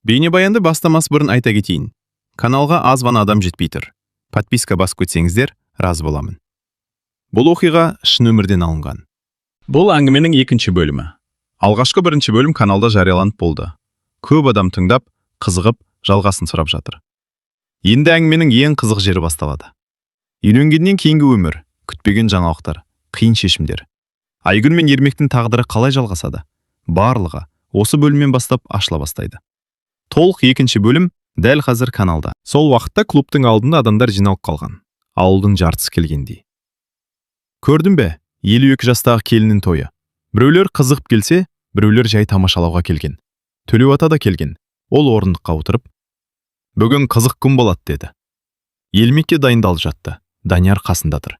Бейнебаянды бастамас бұрын айта кетейін. Каналға аз ғана адам жетпей тұр. Подписка басып кетсеңіздер, разы боламын. Бұл оқиға шын өмірден алынған. Бұл әңгіменің екінші бөлімі. Алғашқы бірінші бөлім каналда жарияланып болды. Көп адам тыңдап, қызығып, жалғасын сұрап жатыр. Енді әңгіменің ең қызық жері басталады. Үйленгеннен кейінгі өмір, күтпеген жаңалықтар, қиын шешімдер. Айгүл мен Ермектің тағдыры қалай жалғасады? Барлығы осы бөлімнен бастап ашыла бастайды. Толық екінші бөлім дәл қазір каналда. Сол уақытта клубтың алдында адамдар жиналып қалған. Ауылдың жартысы келгендей. Көрдің бе? 52 жастағы келіннің тойы. Біреулер қызығып келсе, біреулер жай тамашалауға келген. Төлеуата да келген. Ол орындыққа отырып, бүгін қызық күн болады деді. Ермекке дайындалып жатты. Данияр қасында тұр.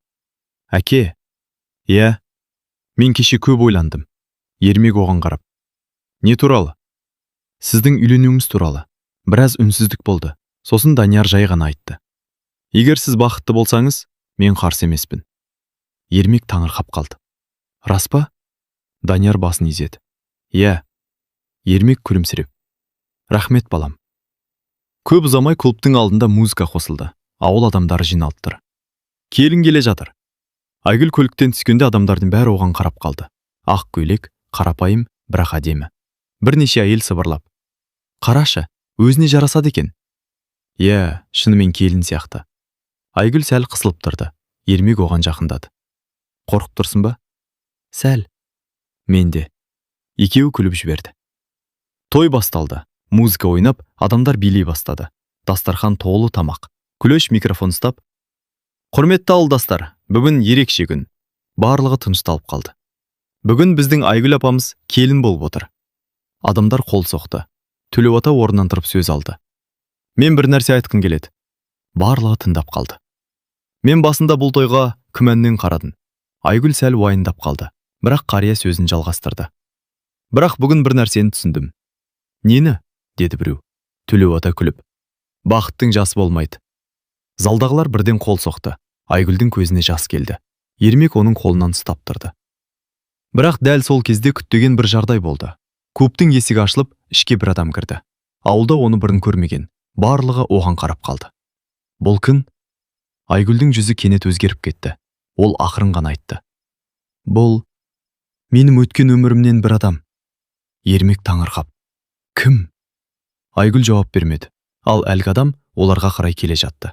Әке, мен кеше көп ойландым. Ермек оған қарап. Не туралы? Сіздің үйленуіңіз туралы. Біраз үнсіздік болды. Сосын Данияр жай ғана айтты. Егер сіз бақытты болсаңыз, мен қарсы емеспін. Ермек таңырқап қалды. Рас па? Данияр басын изеді. Ермек күлімсіреп. Рахмет балам. Көп ұзамай клубтың алдында музыка қосылды. Ауыл адамдары жиналып тұр. Келін келе жатыр. Айгүл көліктен түскенде адамдардың бәрі оған қарап қалды. Ақ көйлек, қарапайым, бірақ әдемі. Бірнеше әйел сыбырлап. Қарашы, өзіне жарасады екен. Шынымен келін сияқты. Айгүл сәл қысылып тұрды. Ермек оған жақындады. Қорқып тұрсың ба? Сәл. Мен де. Екеуі күліп жіберді. Той басталды. Музыка ойнап, адамдар билей бастады. Дастархан толы тамақ. Күлеш микрофон ұстап. Құрметті ауылдастар, бүгін ерекше күн. Барлығы тынышталып қалды. Бүгін біздің Айгүл апамыз келін болып отыр. Адамдар қол соқты. Төлеуата орнынан тұрып сөз алды. Мен бір нәрсе айтқым келеді. Барлығы тыңдап қалды. Мен басында бұл тойға күмәннен қарадым. Айгүл сәл уайымдап қалды. Бірақ қария сөзін жалғастырды. Бірақ бүгін бір нәрсені түсіндім. Нені? Деді біреу. Төлеуата күліп. Бақыттың жасы болмайды. Залдағылар бірден қол соқты. Айгүлдің көзіне жас келді. Ермек оның қолынан ұстап тұрды. Бірақ дәл сол кезде күтпеген бір жағдай болды. Клубтың есігі ашылып, ішке бір адам кірді. Ауылда оны бұрын көрмеген. Барлығы оған қарап қалды. Бұл кім? Айгүлдің жүзі кенет өзгеріп кетті. Ол ақырын ғана айтты. Бұл менің өткен өмірімнен бір адам. Ермек таңырқап. Кім? Айгүл жауап бермеді. Ал әлгі адам оларға қарай келе жатты.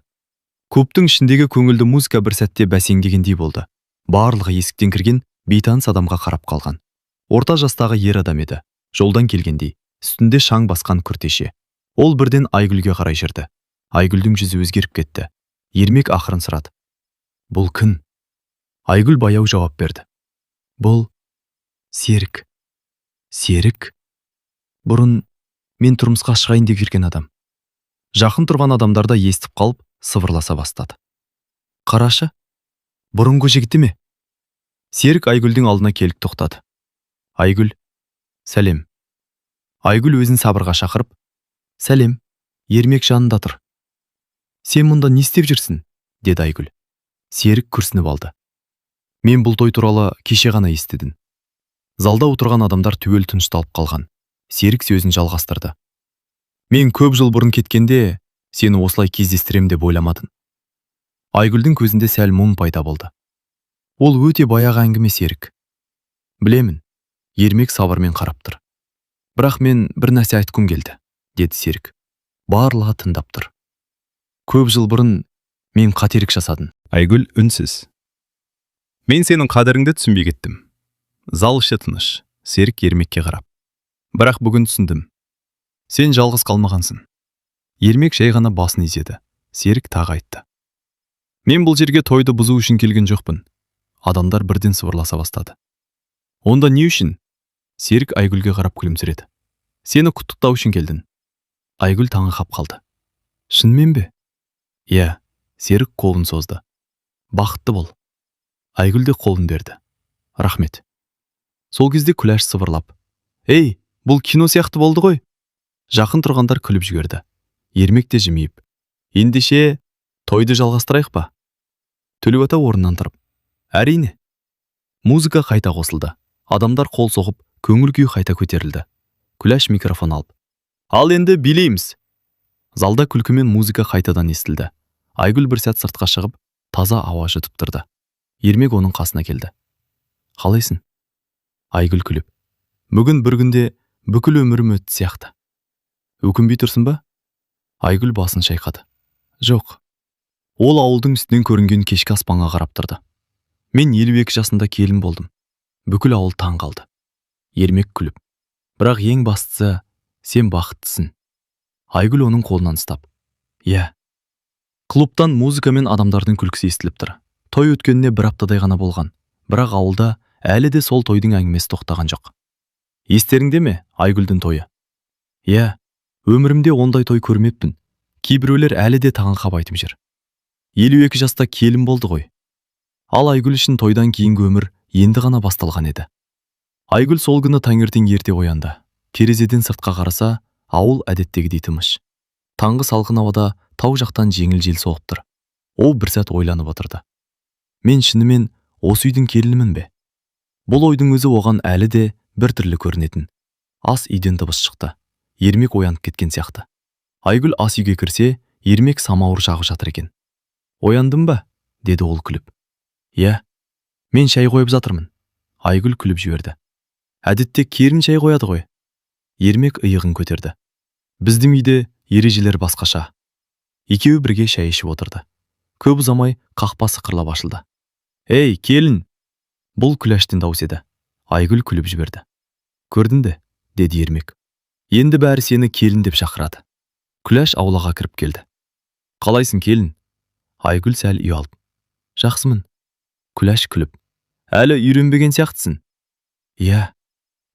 Клубтың ішіндегі көңілді музыка бір сәтте бәсеңдегендей болды. Барлығы есіктен кірген бейтаныс адамға қарап қалған. Орта жастағы ер адам еді. Жолдан келгендей, үстінде шаң басқан күртеше. Ол бірден Айгүлге қарай жүрді. Айгүлдің жүзі өзгеріп кетті. Ермек ақырын сұрады. Бұл кім? Айгүл баяу жауап берді. Бұл Серік. Серік? Бұрын мен тұрмысқа шығайын деп жүрген адам. Жақын тұрған адамдар да естіп қалып, сыбырласа бастады. Қарашы, бұрынғы жігіті ме? Серік Айгүлдің алдына келіп тоқтады. Айгүл, сәлем. Айгүл өзін сабырға шақырып, сәлем, Ермек жанында тұр. Сен мұнда не істеп жүрсің? Деді Айгүл. Серік күрсініп алды. Мен бұл той туралы кеше ғана естідім. Залда отырған адамдар түгел тынышталып қалған. Серік сөзін жалғастырды. Мен көп жыл бұрын кеткенде, сені осылай кездестірем деп ойламадым. Айгүлдің көзінде сәл мұң пайда болды. Ол өте баяғы әңгіме, Серік. Білемін, Ермек сабырмен қарап тұр. Бірақ мен бір нәрсе айтқым келді, деді Серік. Барлығы тыңдап тұр. Көп жыл бұрын мен қателік жасадым. Айгүл үнсіз. Мен сенің қадіріңді түсінбей кеттім. Зал іші тыныш. Серік Ермекке қарап. Бірақ бүгін түсіндім. Сен жалғыз қалмағансың. Ермек жай ғана басын изеді. Серік тағы айтты. Мен бұл жерге тойды бұзу үшін келген жоқпын. Адамдар бірден сыбырласа бастады. Онда не үшін? Серік Айгүлге қарап күлімсіреді. Сені құттықтау үшін келдім. Айгүл таңырқап қалды. Шынымен бе? Серік қолын созды. Бақытты бол. Айгүл де қолын берді. Рахмет. Сол кезде Күләш сыбырлап. Бұл кино сияқты болды ғой. Жақын тұрғандар күліп жіберді. Ермек те жымиып. Ендеше тойды жалғастырайық па? Төлеуата орнынан тұрып. Әрине. Музыка қайта қосылды. Адамдар қол соғып, көңіл күй қайта көтерілді. Күләш микрофон алып. Ал енді билейміз. Залда күлкі мен музыка қайтадан естілді. Айгүл бір сәт сыртқа шығып, таза ауа жұтып тұрды. Ермек оның қасына келді. Қалайсың? Айгүл күліп. Бүгін бір күнде бүкіл өмірім өтті сияқты. Өкінбей тұрсың ба? Айгүл басын шайқады. Жоқ. Ол ауылдың үстінен көрінген кешкі аспанға қарап тұрды. Мен 52 жасында келін болдым. Бүкіл ауыл таң қалды. Ермек күліп. Бірақ ең бастысы, сен бақыттысың. Айгүл оның қолынан ұстап. Иә. Клубтан музыка мен адамдардың күлкісі естіліп тұр. Той өткеніне бір аптадай ғана болған. Бірақ ауылда әлі де сол тойдың әңгімесі тоқтаған жоқ. Естеріңде ме, Айгүлдің тойы? Иә, өмірімде ондай той көрмеппін. Кейбіреулер әлі де таңырқап айтып жүр. 52 жаста келін болды ғой. Ал Айгүл үшін тойдан кейінгі өмір енді ғана басталған еді. Айгүл сол күні таңертең ерте оянды. Терезеден сыртқа қараса, ауыл әдеттегідей тыныш. Таңғы салқын ауада тау жақтан жеңіл жел соғып тұр. Ол бір сәт ойланып отырды. Мен шынымен осы үйдің келінімін бе? Бұл ойдың өзі оған әлі де бір түрлі көрінетін. Ас үйден дыбыс шықты. Ермек оянып кеткен сияқты. Айгүл ас үйге кірсе, Ермек самауыр жағып жатыр екен. Ояндым ба? Деді ол күліп. Иә, мен шай қойып жатырмын. Айгүл күліп жіберді. Әдетте келін шай қояды ғой. Ермек иығын көтерді. Біздің үйде ережелер басқаша. Екеуі бірге шай ішіп отырды. Көп ұзамай қақпа сықырлап ашылды. Ей, келін! Бұл Күләштен дауыс еді. Айгүл күліп жіберді. Көрдің бе? Деді Ермек. Енді бәрі сені келін деп шақырады. Күләш аулаға кіріп келді. Қалайсың, келін? Айгүл сәл ұялып. Жақсымын. Күләш күліп. Әлі үйренбеген сияқтысың. Иә,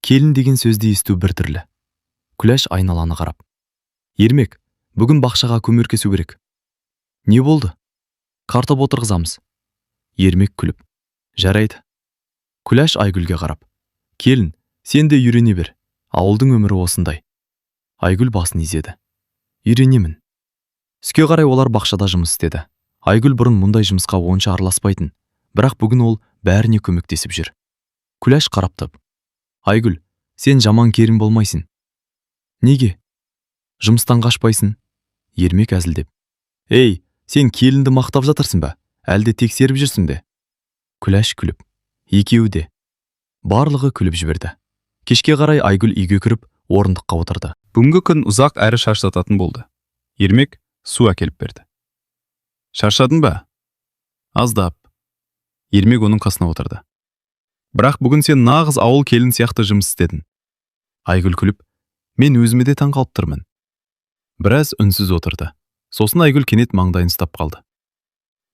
келін деген сөзді есту бір түрлі. Күләш айналаны қарап. Ермек, бүгін бақшаға көміркесу керек. Не болды? Картоп отырғызамыз. Ермек күліп. Жарайды. Күләш Айгүлге қарап. Келін, сен де үйрене бер. Ауылдың өмірі осындай. Айгүл басын изеді. Үйренемін. Түске қарай олар бақшада жұмыс істеді. Айгүл бұрын мұндай жұмысқа онша араласпайтын, бірақ бүгін ол бәріне көмектесіп жүр. Күләш қарап тұрып. Айгүл, сен жаман келін болмайсың. Неге? Жұмыстан қашпайсың. Ермек әзілдеп. Ей, сен келінді мақтап жатырсың ба? Әлде тексеріп жүрсің бе? Күләш күліп. Екеуі де. Барлығы күліп жіберді. Кешке қарай Айгүл үйге кіріп, орындыққа отырды. Бүгінгі күн ұзақ әрі шаршататын болды. Ермек су әкеліп берді. Шаршадың ба? Аздап. Ермек оның қасына отырды. Бірақ бүгін сен нағыз ауыл келін сияқты жұмыс істедің. Айгүл күліп, мен өзіме де таң қалып тұрмын. Біраз үнсіз отырды. Сосын Айгүл кенет маңдайын ұстап қалды.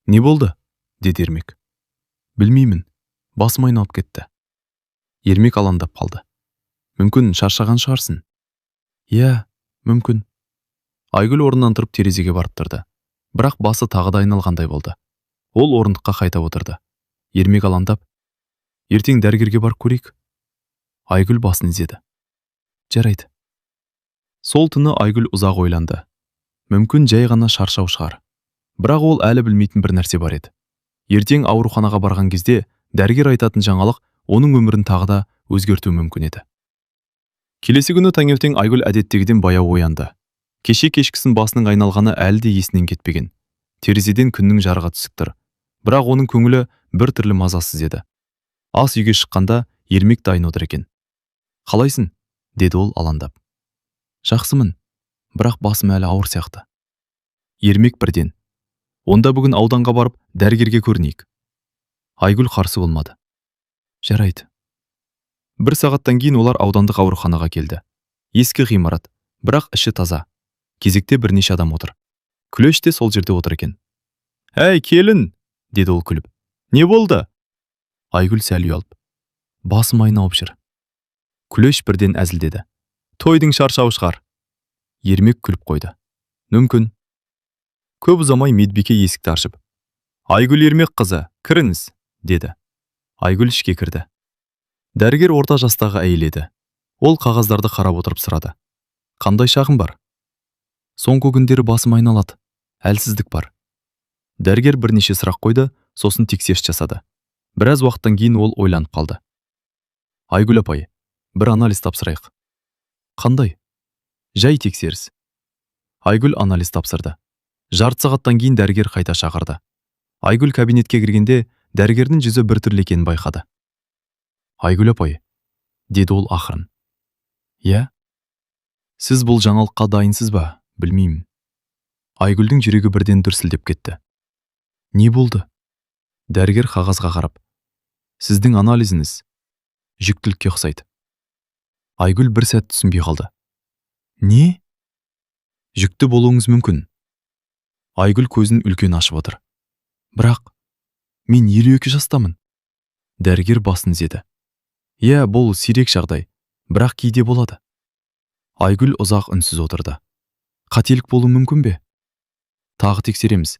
Не болды? Деді Ермек. Білмеймін. Басым айналып кетті. Ермек алаңдап қалды. Мүмкін шаршаған шығарсың. Иә, мүмкін. Айгүл орнынан тұрып терезеге барып тұрды. Бірақ басы тағы да айналғандай болды. Ол орындыққа қайта отырды. Ермек алаңдап, ертең дәрігерге барып көрейік. Айгүл басын изеді. Жарайды. Сол түні Айгүл ұзақ ойланды. Мүмкін жай ғана шаршау шығар. Бірақ ол әлі білмейтін бір нәрсе бар еді. Ертең ауруханаға барған кезде дәрігер айтатын жаңалық оның өмірін тағы да өзгертуі мүмкін еді. Келесі күні таңертең Айгүл әдеттегіден баяу оянды. Кеше кешкісін басының айналғаны әлі де есінен кетпеген. Терезеден күннің жарығы түсіп тұр. Бірақ оның көңілі бір түрлі мазасыз еді. Ас үйге шыққанда Ермек дайын отыр екен. Қалайсың? Деді ол алаңдап. Жақсымын, бірақ басым әлі ауыр сияқты. Ермек бірден. Онда бүгін ауданға барып дәрігерге көрінейік. Айгүл қарсы болмады. Жарайды. Бір сағаттан кейін олар аудандық ауруханаға келді. Ескі ғимарат, бірақ іші таза. Кезекте бірнеше адам отыр. Күләш те сол жерде отыр екен. Әй, келін, деді ол күліп. Не болды? Айгүл сәл ұялып. Басым айналып жүр. Күләш бірден әзілдеді. Тойдың шаршауы шығар. Ермек күліп қойды. Мүмкін. Көп ұзамай медбике есікті ашып. Айгүл Ермек қызы, кіріңіз, деді. Айгүл ішке кірді. Дәрігер орта жастағы әйел еді. Ол қағаздарды қарап отырып сұрады. Қандай шағым бар? Соңғы күндері басым айналады. Әлсіздік бар. Дәрігер бірнеше сұрақ қойды, сосын тексеріс жасады. Біраз уақыттан кейін ол ойланып қалды. Айгүл апай, бір анализ тапсырайық. Қандай? Жай тексеріс. Айгүл анализ тапсырды. Жарты сағаттан кейін дәрігер қайта шақырды. Айгүл кабинетке кіргенде дәрігердің жүзі біртүрлі екенін байқады. Айгүл апай, деді ол ақырын. Иә? Сіз бұл жаңалыққа дайынсыз ба? Білмеймін. Айгүлдің жүрегі бірден дүрсілдеп кетті. Не болды? Дәрігер қағазға қарап. Сіздің анализіңіз жүктілікке ұқсайды. Айгүл бір сәт түсінбей қалды. Не? Жүкті болуыңыз мүмкін. Айгүл көзін үлкен ашып отыр. Бірақ, мен 52 жастамын. Дәрігер басын изеді. Иә, бұл сирек жағдай, бірақ кейде болады. Айгүл ұзақ үнсіз отырды. Қателік болуы мүмкін бе? Тағы тексереміз,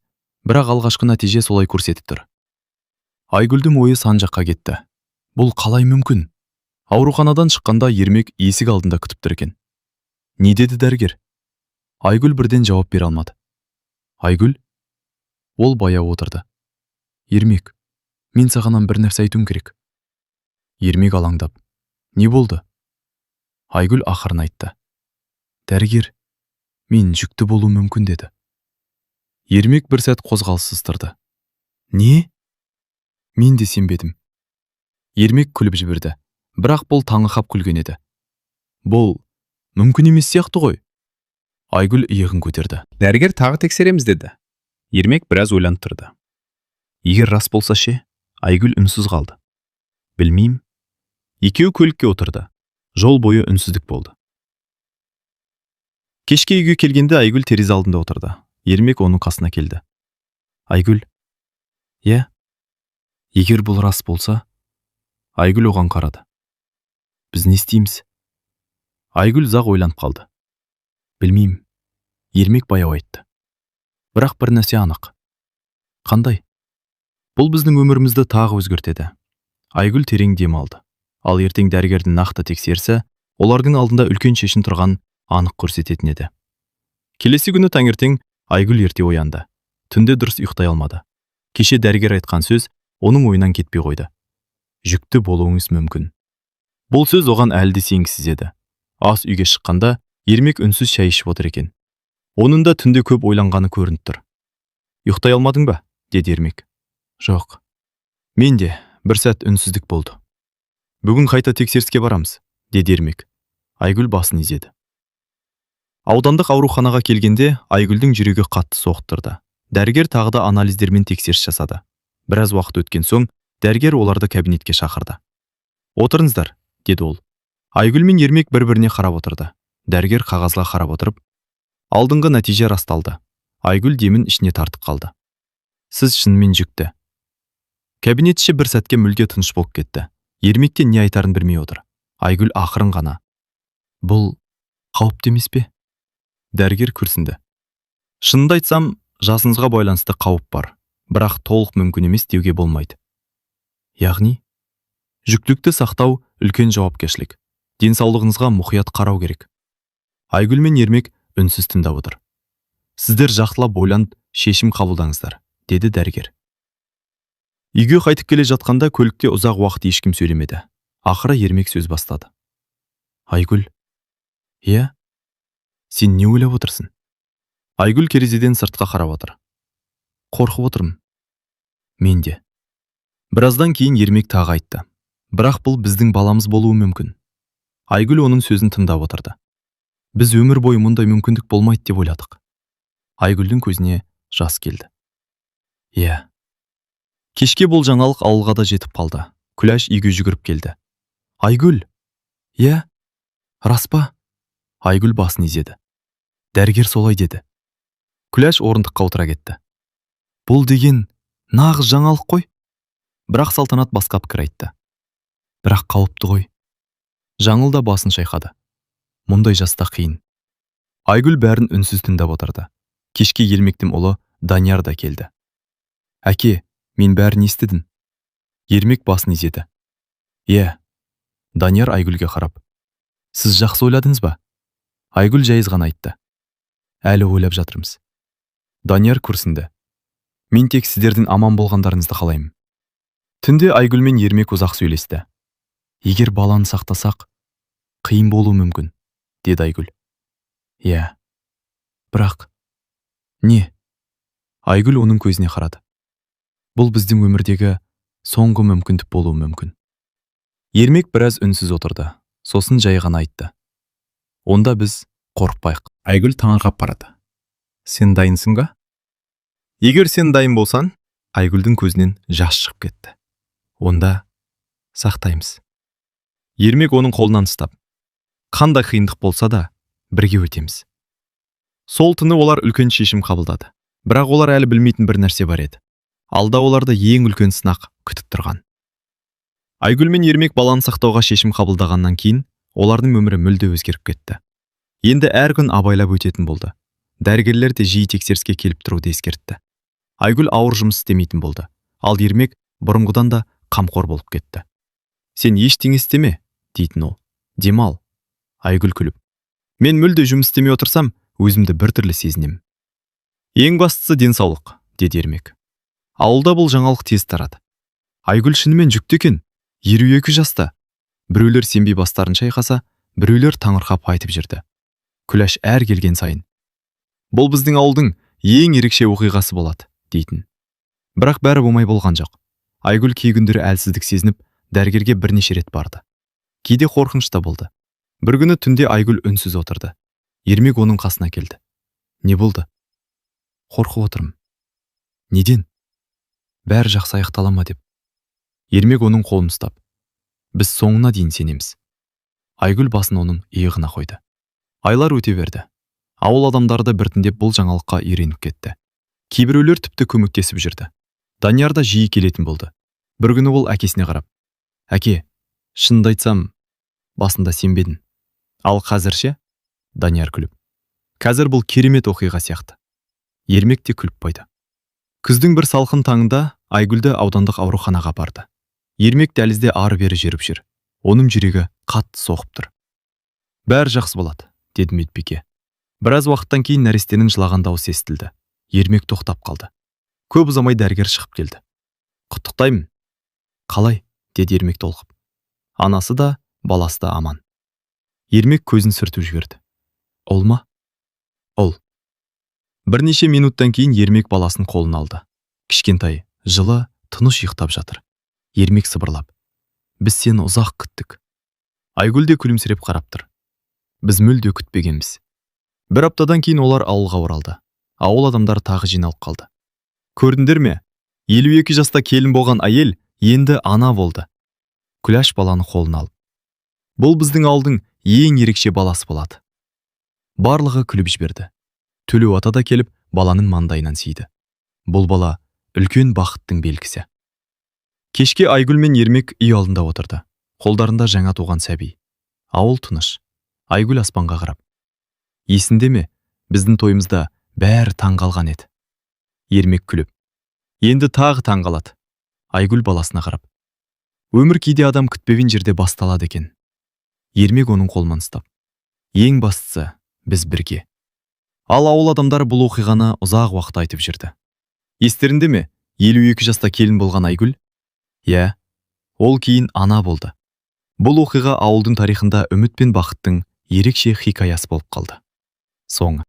бірақ алғашқы нәтиже солай көрсетіп тұр. Айгүлдің ойы сан жаққа кетті. Бұл қалай мүмкін? Ауруханадан шыққанда Ермек есік алдында күтіп тұр екен. Не деді дәрігер? Айгүл бірден жауап бере алмады. Айгүл? Ол баяу отырды. Ермек, мен саған бір нәрсе айтуым керек. Ермек алаңдап. Не болды? Айгүл ақырын айтты. Дәрігер, мен жүкті болуым мүмкін деді. Ермек бір сәт қозғалыссыз тұрды. Не? Мен де сенбедім. Ермек күліп жіберді, бірақ бұл таңырқап күлген еді. Бұл мүмкін емес сияқты ғой. Айгүл иығын көтерді. Дәрігер тағы тексереміз деді. Ермек біраз ойланып тұрды. Егер рас болса ше? Айгүл үнсіз қалды. Білмеймін. Екеуі көлікке отырды. Жол бойы үнсіздік болды. Кешке үйге келгенде Айгүл терезе алдында отырды. Ермек оның қасына келді. Айгүл? Иә? Егер бұл рас болса? Айгүл оған қарады. Біз не істейміз? Айгүл ұзақ ойланып қалды. Білмеймін. Ермек баяу айтты. Бірақ бір нәрсе анық. Қандай? Бұл біздің өмірімізді тағы өзгертеді. Айгүл терең дем алды. Ал ертең дәрігердің нақты тексерісі олардың алдында үлкен шешім тұрған анық көрсететін еді. Келесі күні таңертең Айгүл ерте оянды. Түнде дұрыс ұйықтай алмады. Кеше дәрігер айтқан сөз оның ойынан кетпей қойды. Жүкті болуыңыз мүмкін. Бұл сөз оған әлі де сенгісіз еді. Ас үйге шыққанда Ермек үнсіз шай ішіп отыр екен. Оның да түнде көп ойланғаны көрініп тұр. Ұйықтай алмадың ба? Деді Ермек. Жоқ. Мен де бір сәт үнсіздік болды. Бүгін қайта тексеріске барамыз, деді Ермек. Айгүл басын изеді. Аудандық ауруханаға келгенде Айгүлдің жүрегі қатты соғып тұрды. Дәрігер тағы да анализдермен тексеріс жасады. Біраз уақыт өткен соң дәрігер оларды кабинетке шақырды. Отырыңыздар, деді ол. Айгүл мен Ермек бір-біріне қарап отырды. Дәрігер қағазға қарап отырып, алдыңғы нәтиже расталды. Айгүл демін ішіне тартып қалды. Сіз шынымен жүкті. Кабинет іші бір сәтке мүлде тыныш болып кетті. Ермекте не айтарын білмей отыр. Айгүл ақырын ғана. Бұл қауіпті емес пе? Дәрігер күрсінді. Шынымды айтсам, жасыңызға байланысты қауіп бар, бірақ толық мүмкін емес деуге болмайды. Яғни, жүктілікті сақтау үлкен жауапкершілік. Денсаулығыңызға мұқият қарау керек. Айгүл мен Ермек үнсіз тыңдап отыр. Сіздер жақсылап ойланып, шешім қабылдаңыздар, деді дәрігер. Үйге қайтып келе жатқанда көлікте ұзақ уақыт ешкім сөйлемеді. Ақыры Ермек сөз бастады. Айгүл? Иә? Сен не ойлап отырсың? Айгүл терезеден сыртқа қарап отыр. Қорқып отырмын. Мен де. Біраздан кейін Ермек тағы айтты. Бірақ бұл біздің баламыз болуы мүмкін. Айгүл оның сөзін тыңдап отырды. Біз өмір бойы мұндай мүмкіндік болмайды деп ойладық. Айгүлдің көзіне жас келді. Иә. Кешке бұл жаңалық ауылға да жетіп қалды. Күләш үйге жүгіріп келді. Айгүл? Иә? Рас па? Айгүл басын изеді. Дәрігер солай деді. Күләш орындыққа отыра кетті. Бұл деген нағыз жаңалық қой. Бірақ Салтанат басқа пікір айтты. Бірақ қауіпті ғой. Жаңыл да басын шайқады. Мұндай жаста қиын. Айгүл бәрін үнсіз тыңдап отырды. Кешке Ермектің ұлы Данияр да келді. Әке, мен бәрін естідім. Ермек басын изеді. Иә. Данияр Айгүлге қарап. Сіз жақсы ойладыңыз ба? Айгүл жайыз ғана айтты. Әлі ойлап жатырмыз. Данияр күрсінді. Мен тек сіздердің аман болғандарыңызды қалаймын. Түнде Айгүл мен Ермек ұзақ сөйлесті. Егер баланы сақтасақ, қиын болуы мүмкін, деді Айгүл. Иә. Бірақ не? Айгүл оның көзіне қарады. Бұл біздің өмірдегі соңғы мүмкіндік болуы мүмкін. Ермек біраз үнсіз отырды. Сосын жай ғана айтты. Онда біз қорықпайық. Айгүл таңырқап қарады. Сен дайынсың ба? Егер сен дайын болсаң, Айгүлдің көзінен жас шығып кетті. Онда сақтаймыз. Ермек оның қолынан ұстап, қандай қиындық болса да, бірге өтеміз. Сол түні олар үлкен шешім қабылдады. Бірақ олар әлі білмейтін бір нәрсе бар еді. Алда оларды ең үлкен сынақ күтіп тұрған. Айгүл мен Ермек баланы сақтауға шешім қабылдағаннан кейін, олардың өмірі мүлде өзгеріп кетті. Енді әр күн абайлап өтетін болды. Дәрігерлер де жиі тексеріске келіп тұруды ескертті. Айгүл ауыр жұмыс істемейтін болды. Ал Ермек бұрынғыдан да қамқор болып кетті. Сен ештеңе істеме, дейтін ол. Демал. Айгүл күліп. Мен мүлде жұмыс істемей отырсам, өзімді біртүрлі сезінемін. Ең бастысы денсаулық, деді Ермек. Ауылда бұл жаңалық тез тарады. Айгүл шынымен жүкті екен, 22 жаста. Біреулер сенбей бастарын шайқаса, біреулер таңырқап айтып жүрді. Күләш әр келген сайын. Бұл біздің ауылдың ең ерекше оқиғасы болады, дейтін. Бірақ бәрі болмай болған жоқ. Айгүл кей күндері әлсіздік сезініп, дәрігерге бірнеше рет барды. Кейде қорқыныш та болды. Бір күні түнде Айгүл үнсіз отырды. Ермек оның қасына келді. Не болды? Қорқып отырмын. Неден? Бәрі жақсы аяқтала ма деп. Ермек оның қолын ұстап. Біз соңына дейін сенеміз. Айгүл басын оның иығына қойды. Айлар өте берді. Ауыл адамдары да біртіндеп бұл жаңалыққа үйреніп кетті. Кейбіреулер тіпті көмектесіп жүрді. Данияр да жиі келетін болды. Бір күні ол әкесіне қарап. Әке, шынымды айтсам, басында сенбедім. Ал қазірше? Данияр күліп. Қазір бұл керемет оқиға сияқты. Ермек те күліп қойды. Күздің бір салқын таңында Айгүлді аудандық ауруханаға барды. Ермек дәлізде ары-бері жүріп жүр. Оның жүрегі қатты соғып тұр. Бәрі жақсы болады, деді медбике. Біраз уақыттан кейін нәрестенің жылаған дауысы естілді. Ермек тоқтап қалды. Көп ұзамай дәрігер шығып келді. Құттықтаймын. Қалай? Деді Ермек толқып. Анасы да, баласы да аман. Ермек көзін сүртіп жіберді. Ол ма? Ол. Бірнеше минуттан кейін Ермек баласын қолын алды. Кішкентай, жылы, тыныш ұйықтап жатыр. Ермек сыбырлап. Біз сені ұзақ күттік. Айгүл де күлімсіреп қарап тұр. Біз мүлде күтпегенбіз. Бір аптадан кейін олар ауылға оралды. Ауыл адамдары тағы жиналып қалды. Көрдіңдер ме? 52 жаста келін болған әйел енді ана болды. Күләш баланы қолына алып. Бұл біздің ауылдың ең ерекше баласы болады. Барлығы күліп жіберді. Төлеу ата да келіп, баланың маңдайынан сүйді. Бұл бала үлкен бақыттың белгісі. Кешке Айгүл мен Ермек үй алдында отырды. Қолдарында жаңа туған сәби. Ауыл тыныш. Айгүл аспанға қарап. Есінде ме? Біздің тойымызда бәрі таңғалған еді. Ермек күліп. Енді тағы таңғалады. Айгүл баласына қарап. Өмір кейде адам күтпеген жерде басталады екен. Ермек оның қолынан ұстап. Ең бастысы, біз бірге. Ал ауыл адамдары бұл оқиғаны ұзақ уақыт айтып жүрді. Естерінде ме? 52 жаста келін болған Айгүл? Иә, ол кейін ана болды. Бұл оқиға ауылдың тарихында үміт пен бақыттың ерекше хикаясы болып қалды. Соңы.